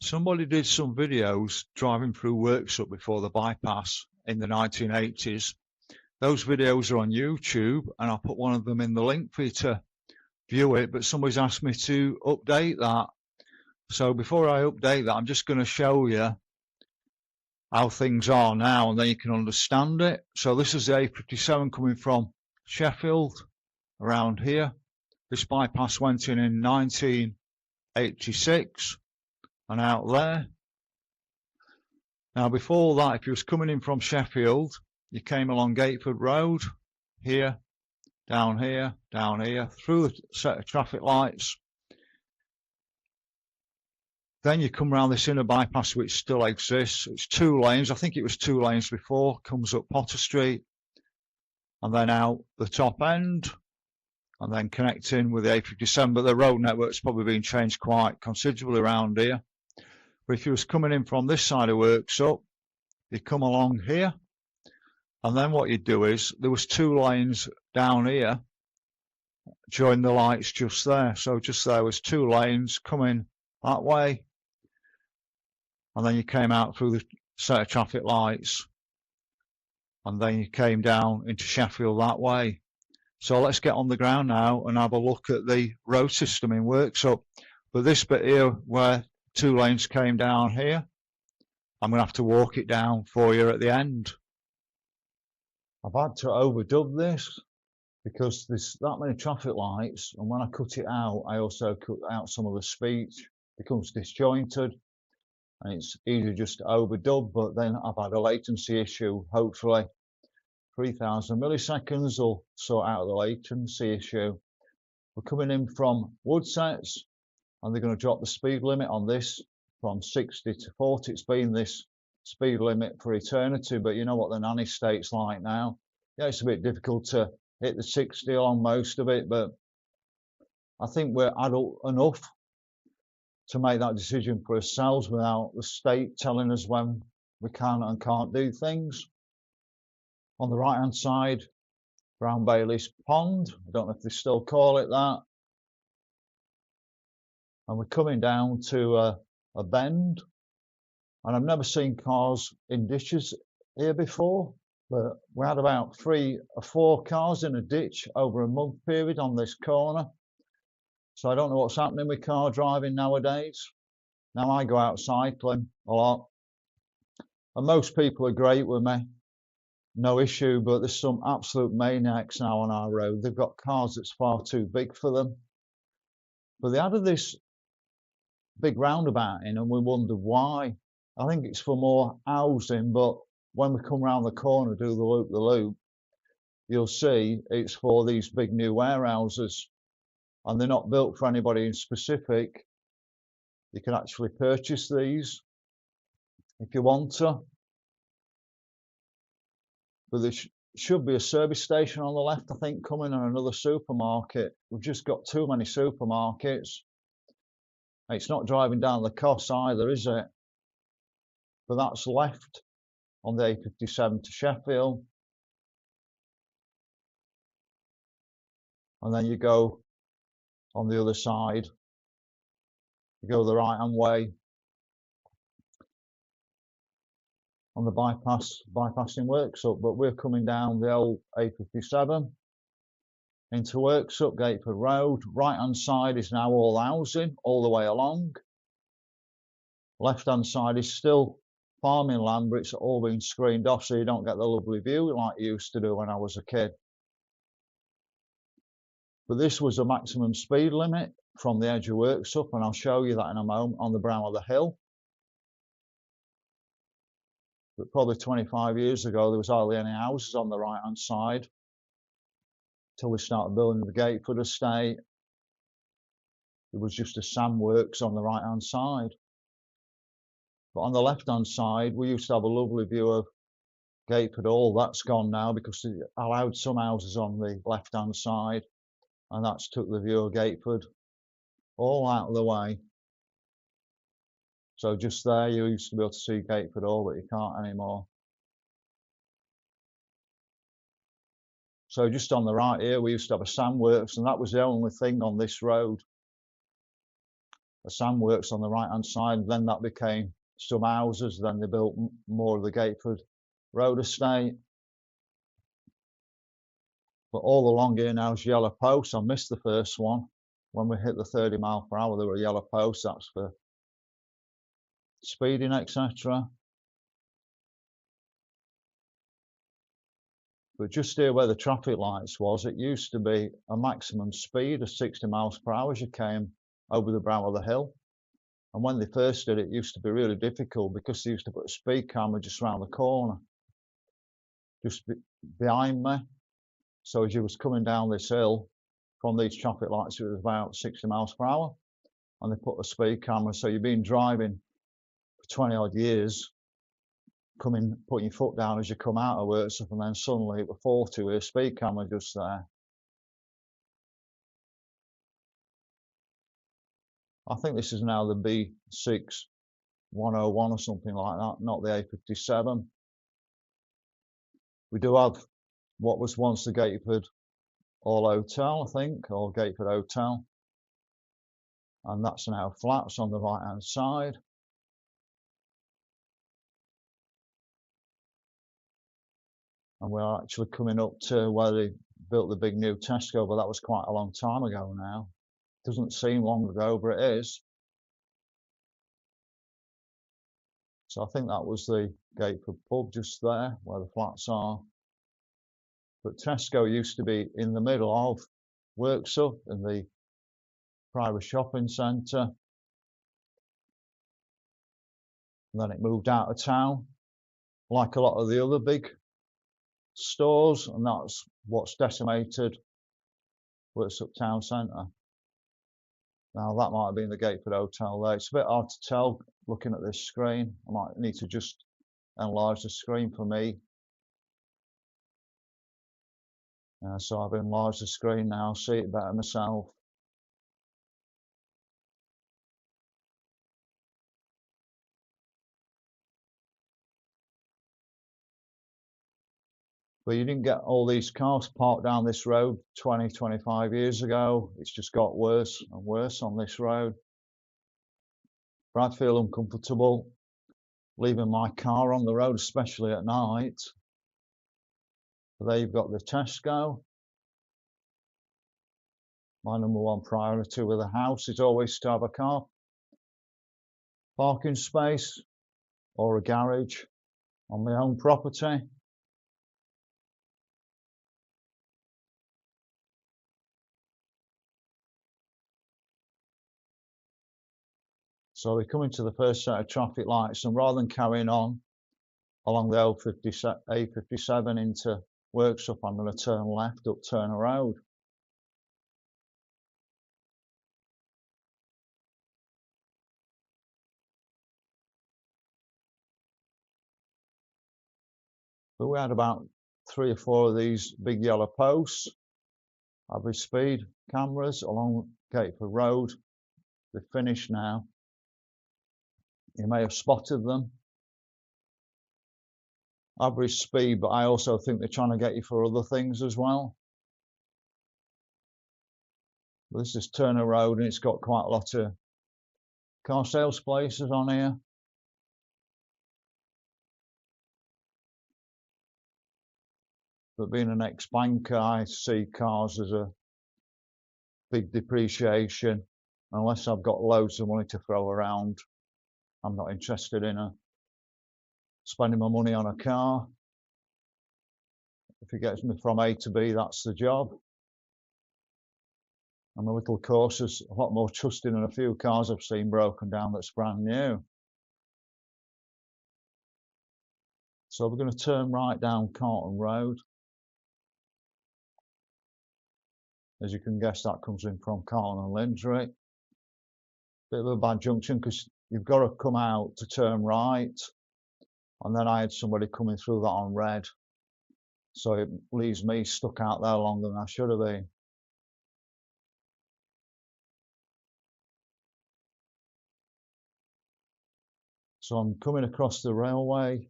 Somebody did some videos driving through Worksop before the bypass in the 1980s. Those videos are on YouTube, and I'll put one of them in the link for you to view it, but somebody's asked me to update that. So before I update that, I'm just going to show you how things are now, and then you can understand it. So this is the A57 coming from Sheffield around here. This bypass went in 1986 and out there. Now before that, if you was coming in from Sheffield, you came along Gateford Road, here, down here, through the set of traffic lights. Then you come around this inner bypass, which still exists. It's 2 lanes. I think it was 2 lanes before. Comes up Potter Street, and then out the top end, and then connecting with the A57. But the road network's probably been changed quite considerably around here. But if you was coming in from this side of Worksop, you come along here, and then what you'd do is there was 2 lanes down here. Join the lights just there. So just there was 2 lanes coming that way. And then you came out through the set of traffic lights, and then you came down into Sheffield that way. So let's get on the ground now and have a look at the road system in Worksop. But this bit here where 2 lanes came down here, I'm going to have to walk it down for you at the end. I've had to overdub this because there's that many traffic lights, and when I cut it out, I also cut out some of the speech. It becomes disjointed, and it's easy just to overdub, but then I've had a latency issue. Hopefully 3000 milliseconds will sort out the latency issue. We're coming in from Woodsets, and they're going to drop the speed limit on this from 60 to 40. It's been this speed limit for eternity, but you know what the nanny state's like now. Yeah, it's a bit difficult to hit the 60 on most of it, but I think we're adult enough to make that decision for ourselves without the state telling us when we can and can't do things. On the right hand side, Brown Bailey's Pond. I don't know if they still call it that. And we're coming down to a bend. And I've never seen cars in ditches here before, but we had about 3 or 4 cars in a ditch over a month period on this corner. So I don't know what's happening with car driving nowadays. Now I go out cycling a lot, and most people are great with me, no issue, but there's some absolute maniacs now on our road. They've got cars that's far too big for them. But they added this big roundabout in, and we wondered why. I think it's for more housing, but when we come round the corner, do the loop, you'll see it's for these big new warehouses. And they're not built for anybody in specific. You can actually purchase these if you want to. But there should be a service station on the left, I think, coming, and another supermarket. We've just got too many supermarkets. It's not driving down the cost either, is it? But that's left on the A57 to Sheffield. And then you go on the other side, you go the right hand way on the bypassing Worksop, but we're coming down the old A57 into Worksop, Gateford Road. Right hand side is now all housing all the way along. Left hand side is still farming land, but it's all been screened off so you don't get the lovely view like you used to do when I was a kid. But this was a maximum speed limit from the edge of Worksop, and I'll show you that in a moment on the brow of the hill. But probably 25 years ago, there was hardly any houses on the right hand side till we started building the Gateford estate. There was just a Sam Works on the right hand side. But on the left hand side, we used to have a lovely view of Gateford Hall. That's gone now because they allowed some houses on the left hand side, and that's took the view of Gateford all out of the way. So just there, you used to be able to see Gateford Hall, but you can't anymore. So just on the right here, we used to have a Sam Works, and that was the only thing on this road. a sandworks on the right hand side. Then that became some houses. Then they built more of the Gateford Road estate. But all along here now is yellow posts. I missed the first one. When we hit the 30 mile per hour, there were yellow posts. That's for speeding, etc. But just here where the traffic lights was, it used to be a maximum speed of 60 miles per hour as you came over the brow of the hill. And when they first did it, it used to be really difficult because they used to put a speed camera just around the corner, just behind me. So as you was coming down this hill from these traffic lights, it was about 60 miles per hour. And they put a speed camera, so you've been driving for 20 odd years, putting your foot down as you come out of Worksop, and then suddenly it was 40 with a speed camera just there. I think this is now the B6101 or something like that, not the A57. We do have what was once the Gateford Hall Hotel, I think, or Gateford Hotel. And that's now flats on the right hand side. And we're actually coming up to where they built the big new Tesco, but that was quite a long time ago now. Doesn't seem long ago, but it is. So I think that was the Gateford pub just there, where the flats are. But Tesco used to be in the middle of Worksop in the private shopping centre. And then it moved out of town, like a lot of the other big stores, and that's what's decimated Worksop town centre. Now that might have been the Gateford Hotel there. It's a bit hard to tell looking at this screen. I might need to just enlarge the screen for me. So I've enlarged the screen now, see it better myself. But you didn't get all these cars parked down this road 20, 25 years ago. It's just got worse and worse on this road. But I feel uncomfortable leaving my car on the road, especially at night. But there you've got the Tesco. My number one priority with a house is always to have a car parking space or a garage on my own property. So we come into the first set of traffic lights, and rather than carrying on along the A57 into Worksop, I'm going to turn left up Turner Road. But we had about 3 or 4 of these big yellow posts, average speed cameras along Gateford Road. They're finished now. You may have spotted them. Average speed, but I also think they're trying to get you for other things as well. But this is Turner Road, and it's got quite a lot of car sales places on here. But being an ex-banker, I see cars as a big depreciation. Unless I've got loads of money to throw around, I'm not interested in spending my money on a car. If it gets me from A to B, that's the job. And my little course is a lot more trusting than a few cars I've seen broken down that's brand new. So we're going to turn right down Carlton Road. As you can guess, that comes in from Carlton and Lindry. Bit of a bad junction because you've got to come out to turn right. And then I had somebody coming through that on red. So it leaves me stuck out there longer than I should have been. So I'm coming across the railway,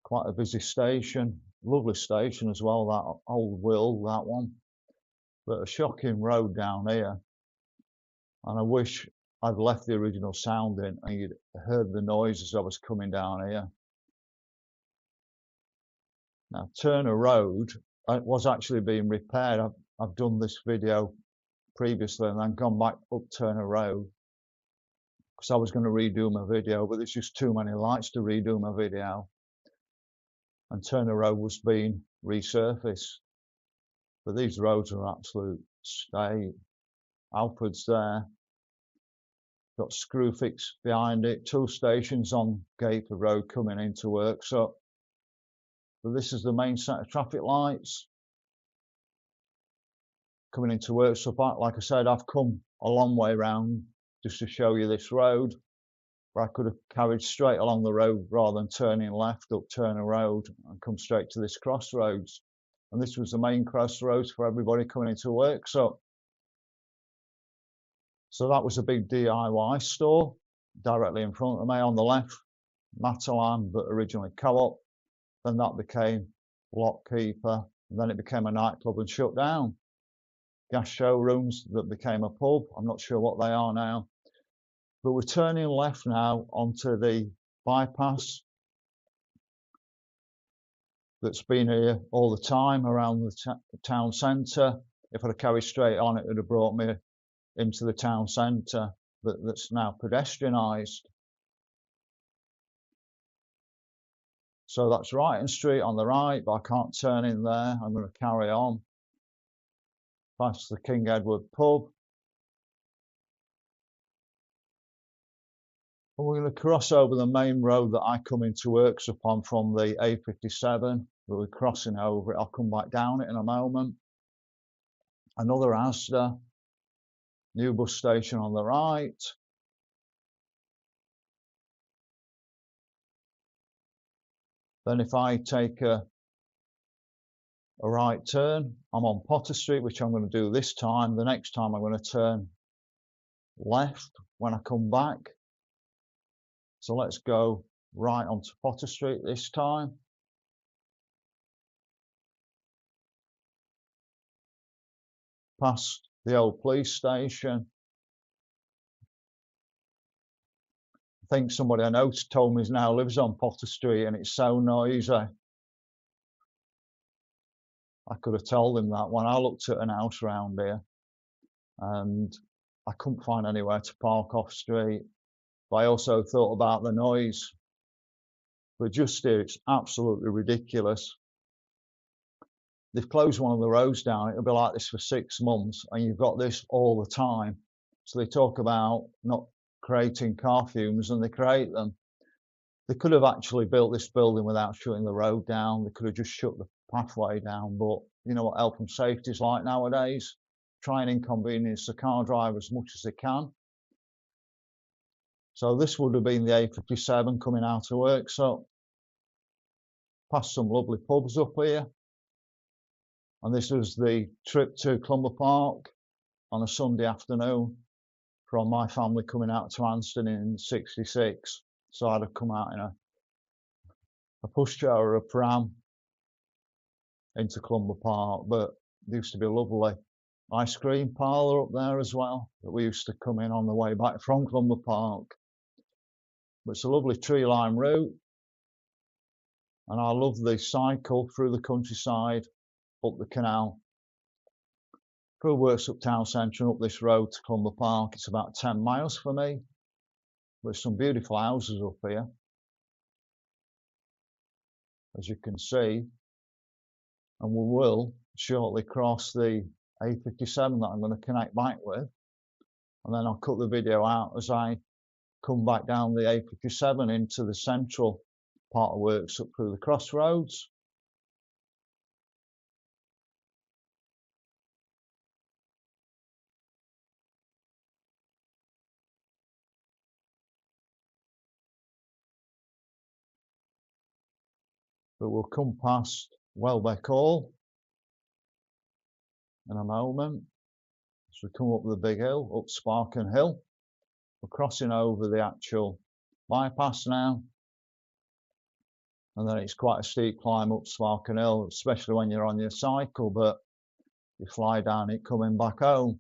quite a busy station, lovely station as well, that old Will, that one. But a shocking road down here. And I wish I'd left the original sound in, and you'd heard the noise as I was coming down here. Now, Turner Road was actually being repaired. I've done this video previously and then gone back up Turner Road because I was going to redo my video, but there's just too many lights to redo my video. And Turner Road was being resurfaced. But these roads are absolute state. Alfred's there. Got Screwfix behind it. 2 stations on Gateford Road coming into Worksop. But this is the main set of traffic lights coming into Worksop. Like I said, I've come a long way round just to show you this road, where I could have carried straight along the road rather than turning left up Turner Road and come straight to this crossroads. And this was the main crossroads for everybody coming into Worksop. So that was a big DIY store directly in front of me. On the left, Matalan, but originally Co-op. Then that became Lockkeeper, and then it became a nightclub and shut down. Gas showrooms that became a pub. I'm not sure what they are now. But we're turning left now onto the bypass that's been here all the time around the town centre. If I'd have carried straight on, it would have brought me into the town centre, but that's now pedestrianised. So that's Wrighton Street on the right, but I can't turn in there. I'm going to carry on past the King Edward pub. And we're going to cross over the main road that I come into Worksop on from the A57. But we're crossing over it. I'll come back down it in a moment. Another Asda. New bus station on the right. Then if I take a right turn, I'm on Potter Street, which I'm going to do this time. The next time I'm going to turn left when I come back. So let's go right onto Potter Street this time. Past the old police station. I think somebody I know told me now lives on Potter Street and it's so noisy. I could have told him that when I looked at an house around here and I couldn't find anywhere to park off street. But I also thought about the noise. But just here, it's absolutely ridiculous. They've closed one of the roads down. It'll be like this for 6 months, and you've got this all the time. So they talk about not creating car fumes, and they create them. They could have actually built this building without shutting the road down. They could have just shut the pathway down. But you know what health and safety is like nowadays? Try and inconvenience the car driver as much as they can. So this would have been the A57 coming out of Worksop. Past some lovely pubs up here. And this was the trip to Clumber Park on a Sunday afternoon from my family coming out to Anston in '66. So I'd have come out in a pushchair or a pram into Clumber Park. But there used to be a lovely ice cream parlour up there as well that we used to come in on the way back from Clumber Park. But it's a lovely tree-lined route. And I love the cycle through the countryside, up the canal, through Worksop town centre and up this road to Clumber Park. It's about 10 miles for me. There's some beautiful houses up here, as you can see. And we will shortly cross the A57 that I'm going to connect back with. And then I'll cut the video out as I come back down the A57 into the central part of Worksop through the crossroads. But we'll come past Welbeck Hall in a moment. As we come up the big hill, up Sparken Hill. We're crossing over the actual bypass now. And then it's quite a steep climb up Sparken Hill, especially when you're on your cycle, but you fly down it coming back home.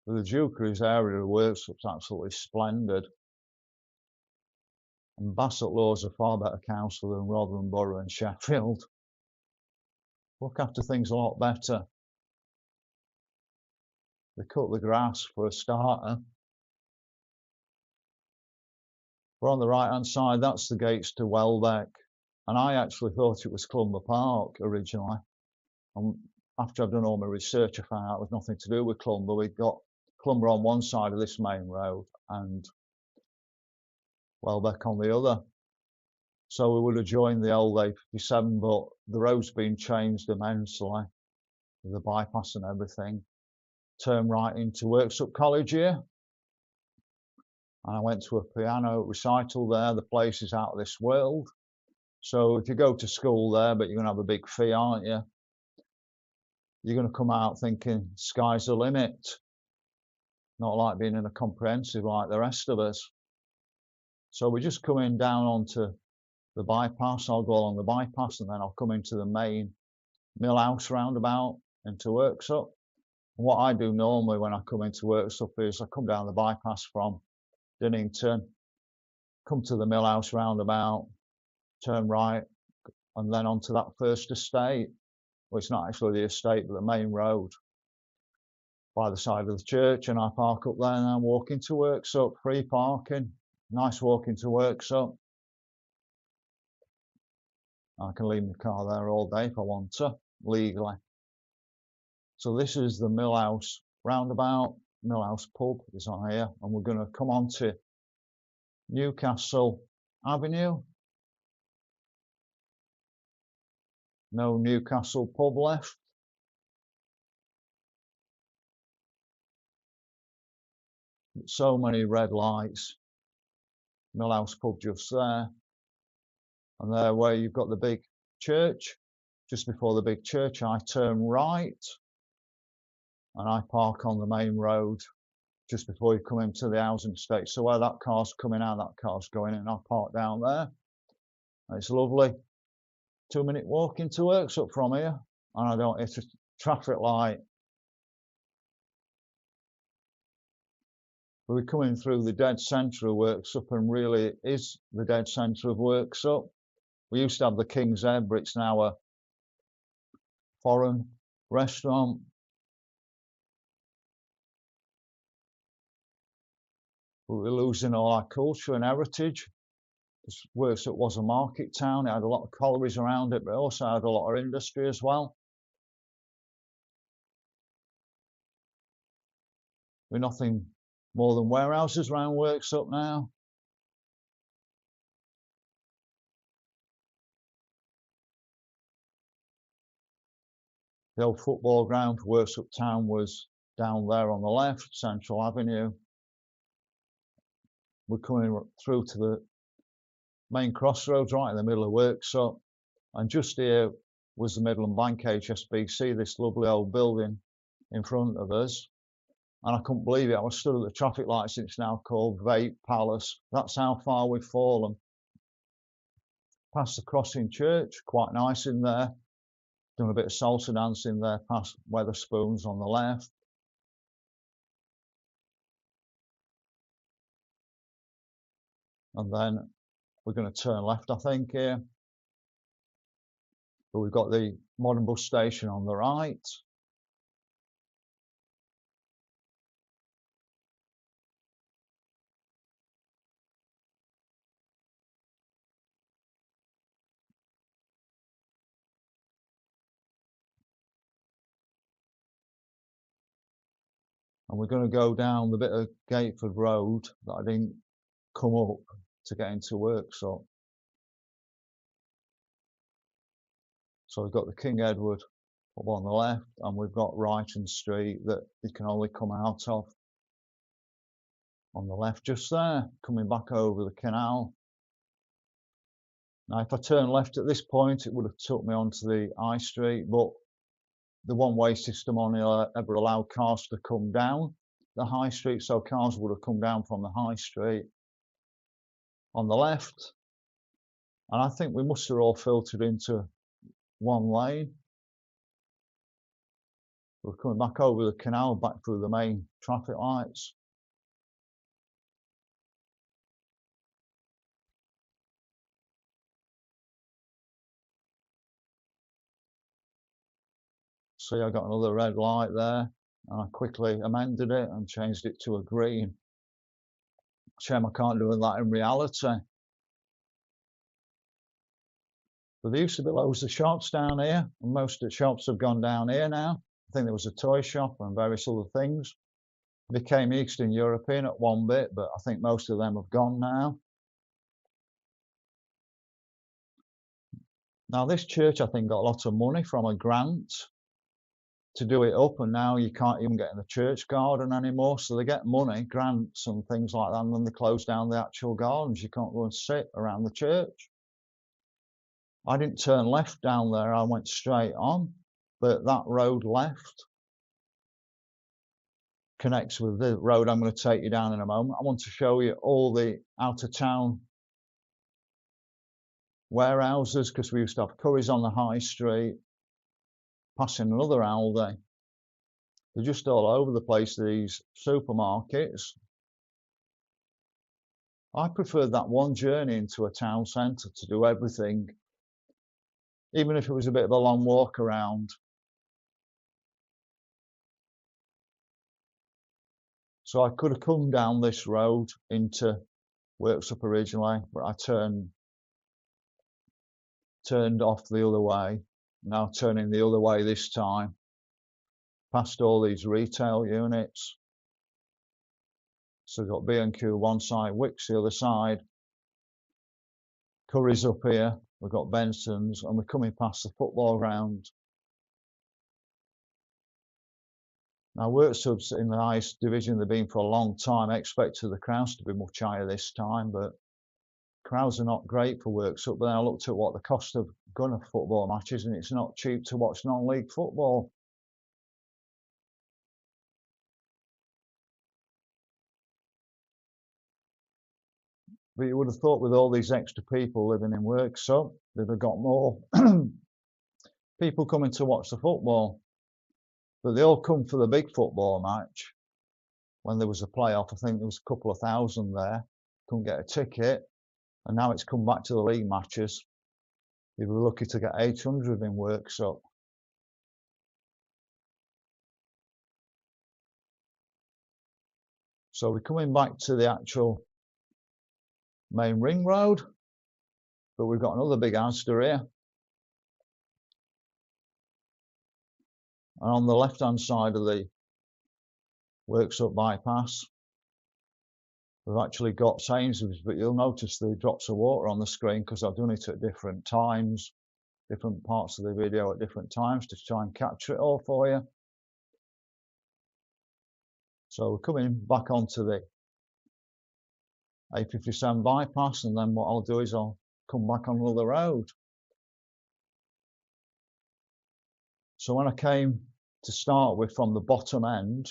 The Dukeries area of Worksop's absolutely splendid. And Bassett Law's a far better council than Rotherham Borough and Sheffield. Look after things a lot better. They cut the grass for a starter. But on the right hand side, that's the gates to Welbeck. And I actually thought it was Clumber Park originally. And after I've done all my research, I found out it was nothing to do with Clumber. We've got Clumber on one side of this main road and Welbeck on the other. So we would have joined the old A57, but the road's been changed immensely, with the bypass and everything. Turn right into Worksop College here. And I went to a piano recital there. The place is out of this world. So if you go to school there, but you're going to have a big fee, aren't you? You're going to come out thinking sky's the limit. Not like being in a comprehensive like the rest of us. So we're just coming down onto the bypass. I'll go along the bypass and then I'll come into the main Millhouse roundabout into Worksop. And what I do normally when I come into Worksop is I come down the bypass from Dinnington, come to the Millhouse roundabout, turn right, and then onto that first estate. Well, it's not actually the estate, but the main road by the side of the church, and I park up there and I'm walking to Worksop, free parking, nice walking to Worksop. I can leave my car there all day if I want to, legally. So this is the Millhouse roundabout. Millhouse pub is on here, and we're going to come on to Newcastle Avenue. No Newcastle pub left. So many red lights. Millhouse pub just there. And there where you've got the big church, just before the big church, I turn right and I park on the main road just before you come into the housing estate. So where that car's coming out, that car's going in, I park down there. And it's lovely. 2-minute walk into Worksop from here, and I don't hit a traffic light. But we're coming through the dead centre of Worksop, and really it is the dead centre of Worksop. We used to have the King's Head, but it's now a foreign restaurant. But we're losing all our culture and heritage. Worksop was a market town. It had a lot of collieries around it, but it also had a lot of industry as well. We're nothing more than warehouses around Worksop now. The old football ground for Worksop Town was down there on the left, Central Avenue. We're coming through to the main crossroads right in the middle of Worksop, and just here was the Midland Bank HSBC, this lovely old building in front of us. And I couldn't believe it. I was stood at the traffic lights. It's now called Vape Palace. That's how far we've fallen. Past the Crossing Church, quite nice in there. Done a bit of salsa dancing there, past Weatherspoons on the left. And then we're going to turn left, I think, here. But we've got the modern bus station on the right. And we're going to go down the bit of Gateford Road that I didn't come up to get into Worksop. So we've got the King Edward up on the left, and we've got Brighton Street that you can only come out of on the left just there, coming back over the canal. Now if I turn left at this point, it would have took me onto the High Street, but the one-way system only ever allowed cars to come down the High Street, so cars would have come down from the High Street on the left, and I think we must have all filtered into one lane. We're coming back over the canal, back through the main traffic lights. See, I got another red light there, and I quickly amended it and changed it to a green. Shame I can't do that in reality. But there used to be loads of shops down here, and most of the shops have gone down here now. I think there was a toy shop and various other things. It became Eastern European at one bit, but I think most of them have gone now. Now this church, I think, got a lot of money from a grant to do it up, and now you can't even get in the church garden anymore. So they get money, grants and things like that, and then they close down the actual gardens. You can't go and sit around the church. I didn't turn left down there, I went straight on, but that road left connects with the road I'm going to take you down in a moment. I want to show you all the out of town warehouses, because we used to have Currys on the high street, passing another Aldi. They're just all over the place, these supermarkets. I preferred that one journey into a town centre to do everything, even if it was a bit of a long walk around. So I could have come down this road into Worksop originally, but I turned off the other way. Now turning the other way this time, past all these retail units. So we've got B&Q one side, Wickes the other side, Curry's up here, we've got Benson's, and we're coming past the football ground. Now Worksop's in the highest division they've been for a long time. I expected the crowds to be much higher this time, but crowds are not great for Worksop. But then I looked at what the cost of going to football matches, and it's not cheap to watch non-league football. But you would have thought with all these extra people living in Worksop, they'd have got more people coming to watch the football. But they all come for the big football match. When there was a playoff, I think there was a couple of thousand there, couldn't get a ticket. And now it's come back to the league matches. You were lucky to get 800 in Worksop. So we're coming back to the actual main ring road, but we've got another big Asda here. And on the left-hand side of the Worksop bypass, we've actually got Sainsbury's, but you'll notice the drops of water on the screen because I've done it at different times, different parts of the video at different times to try and capture it all for you. So we're coming back onto the A57 bypass, and then what I'll do is I'll come back on another road. So when I came to start with from the bottom end,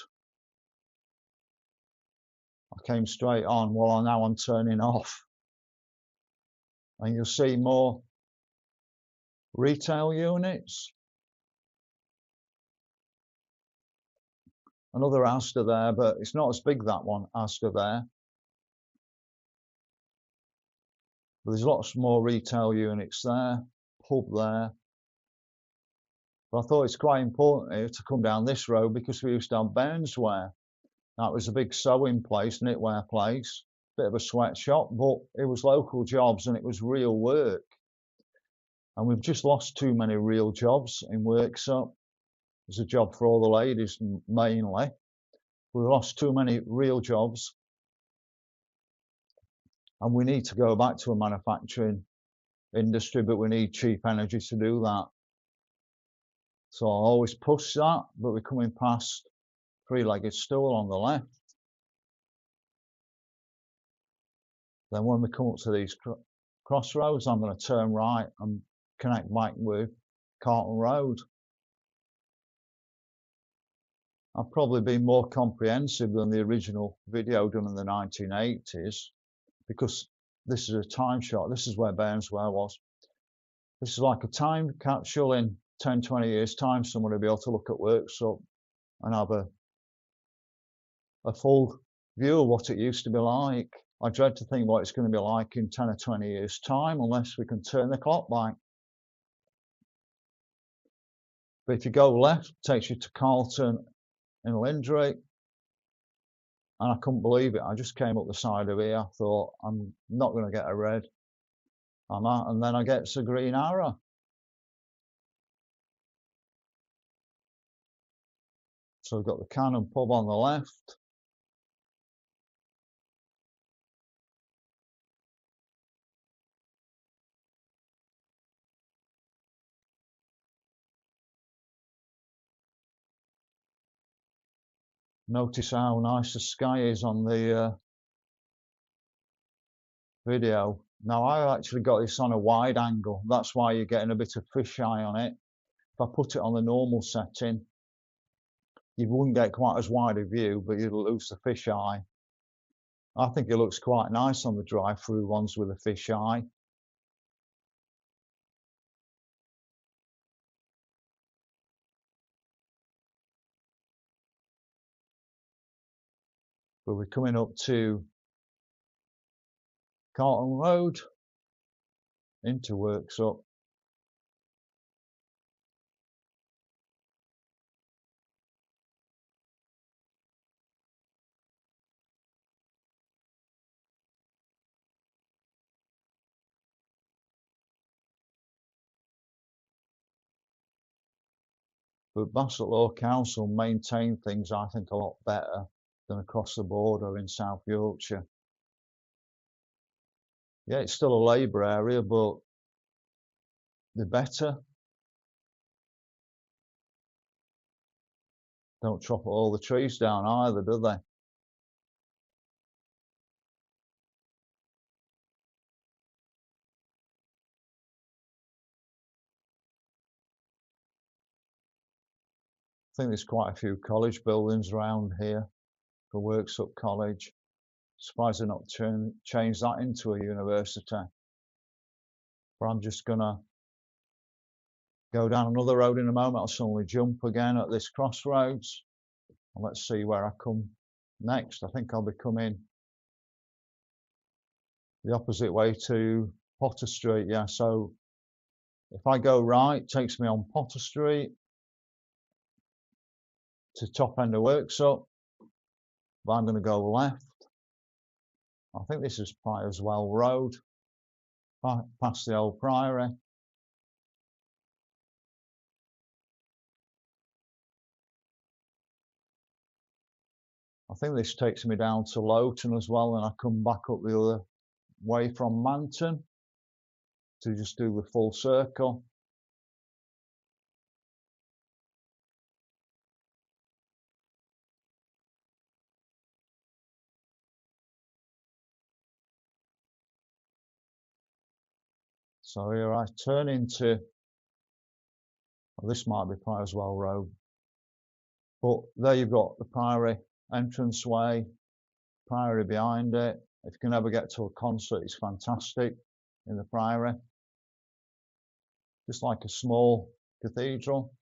I came straight on. Well, now I'm turning off, and you'll see more retail units. Another Asda there, but it's not as big, that one, Asda there. But there's lots more retail units there, pub there. But I thought it's quite important here to come down this road because we used to have Burnswear. That was a big sewing place, knitwear place, bit of a sweatshop, but it was local jobs and it was real work. And we've just lost too many real jobs in Worksop. There's a job for all the ladies mainly. We've lost too many real jobs. And we need to go back to a manufacturing industry, but we need cheap energy to do that. So I'll always push that, but we're coming past three-legged stool on the left. Then when we come up to these crossroads, I'm going to turn right and connect back with Carlton Road. I've probably been more comprehensive than the original video done in the 1980s because this is a time shot. This is where Burnswear was. This is like a time capsule. In 10, 20 years time, someone will be able to look at Worksop and have a full view of what it used to be like. I dread to think what it's going to be like in 10 or 20 years' time, unless we can turn the clock back. But if you go left, it takes you to Carlton in Lindrick, and I couldn't believe it. I just came up the side of here, I thought, I'm not going to get a red. And then I get a green arrow. So we've got the Cannon pub on the left. Notice how nice the sky is on the video. Now I actually got this on a wide angle. That's why you're getting a bit of fisheye on it. If I put it on the normal setting, you wouldn't get quite as wide a view, but you'd lose the fisheye. I think it looks quite nice on the drive-through ones with a fisheye. But we're coming up to Carlton Road into Worksop. But Bassetlaw Council maintain things, I think, a lot better than across the border in South Yorkshire. Yeah, it's still a Labour area, but they're better. Don't chop all the trees down either, do they? I think there's quite a few college buildings around here for Worksop College. Surprised they're not changed that into a university. But I'm just gonna go down another road in a moment. I'll suddenly jump again at this crossroads. And let's see where I come next. I think I'll be coming the opposite way to Potter Street. Yeah, so if I go right, it takes me on Potter Street to top end of Worksop. But I'm going to go left. I think this is Priorswell Road, past the old priory. I think this takes me down to Lowton as well, and I come back up the other way from Manton to just do the full circle. So here I turn into, well, this might be Priorswell Road, but there you've got the Priory entranceway, Priory behind it. If you can ever get to a concert, it's fantastic in the Priory. Just like a small cathedral.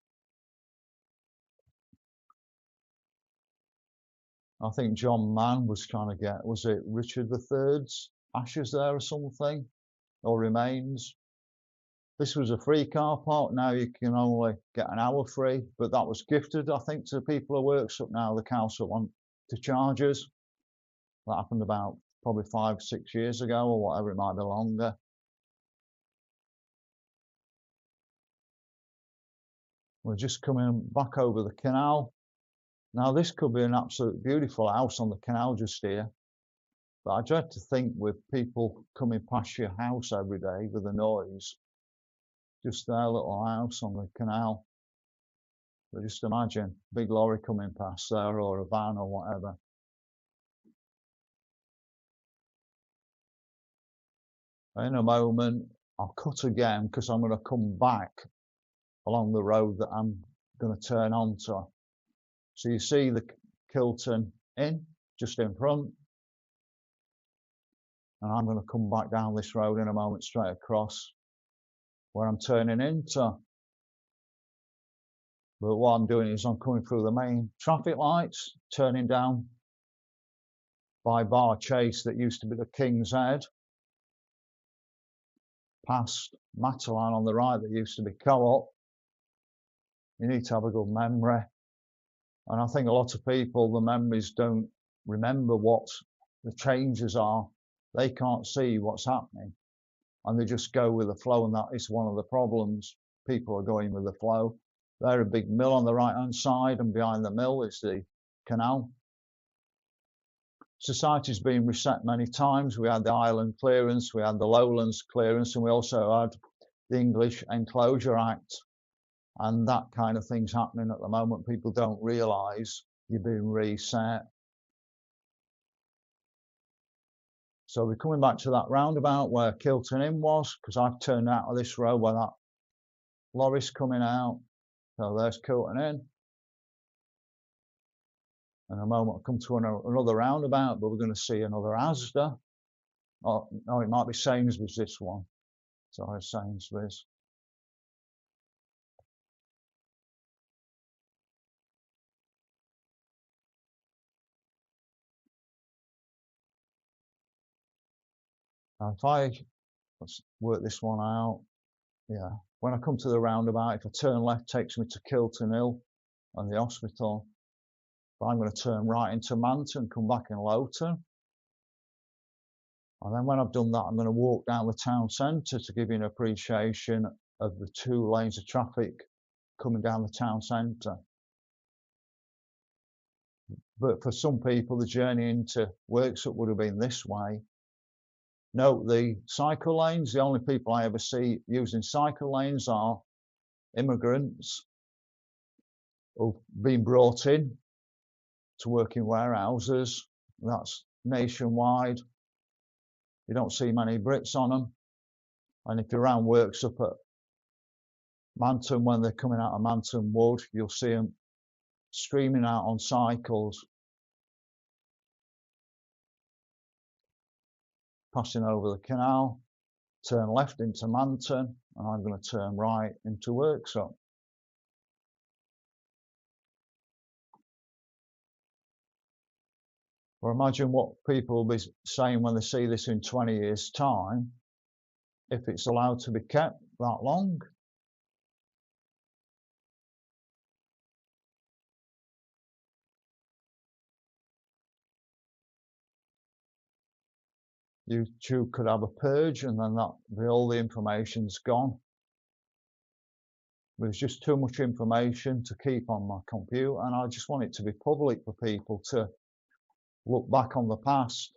I think John Mann was trying to get, was it Richard III's ashes there or something, or remains? This was a free car park. Now you can only get an hour free, but that was gifted, I think, to the people who works up now. The council want to charge us. That happened about probably 5 or 6 years ago, or whatever, it might be longer. We're just coming back over the canal. Now this could be an absolute beautiful house on the canal just here, but I dread to think with people coming past your house every day with the noise, just their little house on the canal. But just imagine a big lorry coming past there, or a van or whatever. In a moment, I'll cut again because I'm going to come back along the road that I'm going to turn onto. So you see the Kilton Inn just in front. And I'm going to come back down this road in a moment straight across where I'm turning into. But what I'm doing is I'm coming through the main traffic lights, turning down by Bar Chase that used to be the King's Head, past Matalan on the right that used to be Co-op. You need to have a good memory. And I think a lot of people, the memories don't remember what the changes are. They can't see what's happening and they just go with the flow, and that is one of the problems. People are going with the flow. There's a big mill on the right hand side, and behind the mill is the canal. Society's been reset many times. We had the island clearance, we had the lowlands clearance, and we also had the English Enclosure Act, and that kind of thing's happening at the moment. People don't realise you're being reset. So we're coming back to that roundabout where Kilton Inn was, because I've turned out of this road where that lorry's coming out. So there's Kilton Inn. In a moment I'll come to another roundabout, but we're going to see another Asda. Oh, no, it might be Sainsbury's, this one. Sorry, Sainsbury's. Now let's work this one out. Yeah, when I come to the roundabout, if I turn left, it takes me to Kilton Hill and the hospital. But I'm going to turn right into Manton, come back in Lowton. And then when I've done that, I'm going to walk down the town centre to give you an appreciation of the 2 lanes of traffic coming down the town centre. But for some people, the journey into Worksop would have been this way. Note the cycle lanes. The only people I ever see using cycle lanes are immigrants who've been brought in to work in warehouses. That's nationwide. You don't see many Brits on them. And if you're around Worksop at Manton, when they're coming out of Manton Wood, you'll see them streaming out on cycles, passing over the canal, turn left into Manton, and I'm going to turn right into Worksop. Or imagine what people will be saying when they see this in 20 years' time, if it's allowed to be kept that long. YouTube could have a purge, and then all the information's gone. There's just too much information to keep on my computer, and I just want it to be public for people to look back on the past.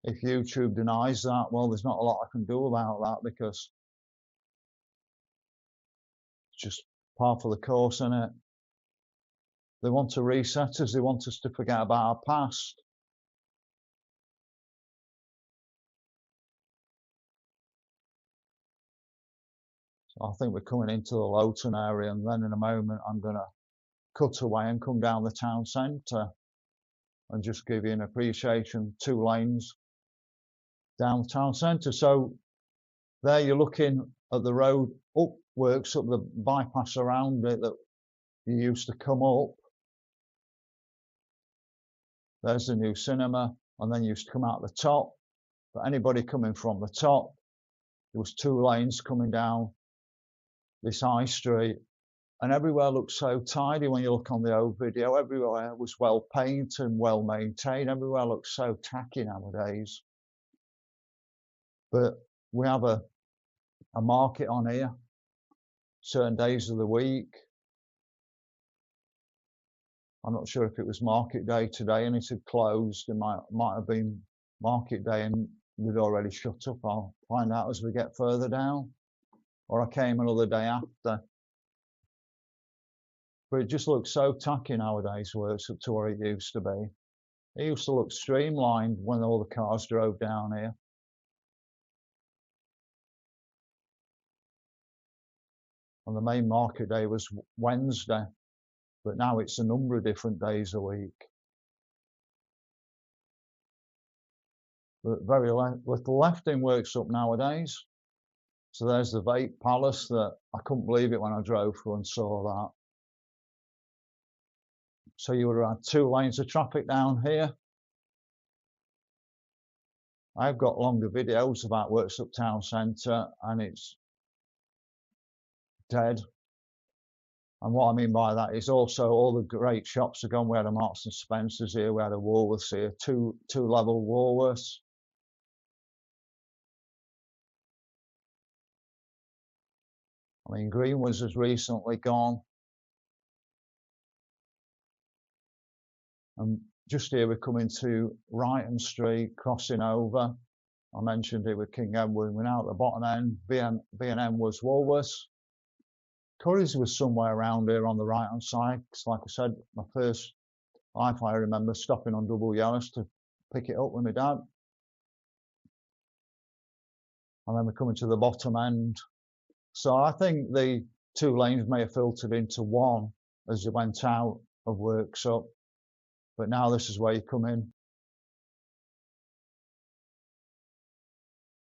If YouTube denies that, well, there's not a lot I can do about that, because it's just part of the course, isn't it? They want to reset us. They want us to forget about our past. I think we're coming into the Lowton area, and then in a moment I'm going to cut away and come down the town centre and just give you an appreciation, 2 lanes down the town centre. So there you're looking at the road up Worksop, the bypass around it that you used to come up. There's the new cinema, and then you used to come out the top. But anybody coming from the top, there was 2 lanes coming down this high street, and everywhere looked so tidy. When you look on the old video, everywhere was well painted and well maintained. Everywhere looks so tacky nowadays. But we have a market on here, certain days of the week. I'm not sure if it was market day today and it had closed. It might have been market day and they'd already shut up. I'll find out as we get further down. Or I came another day after. But it just looks so tacky nowadays, Worksop, to where it used to be. It used to look streamlined when all the cars drove down here. And the main market day was Wednesday, but now it's a number of different days a week. But very little left in Worksop nowadays. So there's the vape palace that I couldn't believe it when I drove through and saw that. So you would have had 2 lanes of traffic down here. I've got longer videos about Worksop Town Centre and it's dead. And what I mean by that is also all the great shops are gone. We had a Marks and Spencer's here, we had a Woolworths here, two level Woolworths. I mean, Greenwood's has recently gone. And just here we're coming to Wrighton Street, crossing over. I mentioned it with King Edward. We're now at the bottom end. B&M was Woolworths. Curry's was somewhere around here on the right hand side. Because like I said, my first life I remember stopping on Double Yellows to pick it up with my dad. And then we're coming to the bottom end. So I think the 2 lanes may have filtered into one as they went out of Worksop. But now this is where you come in.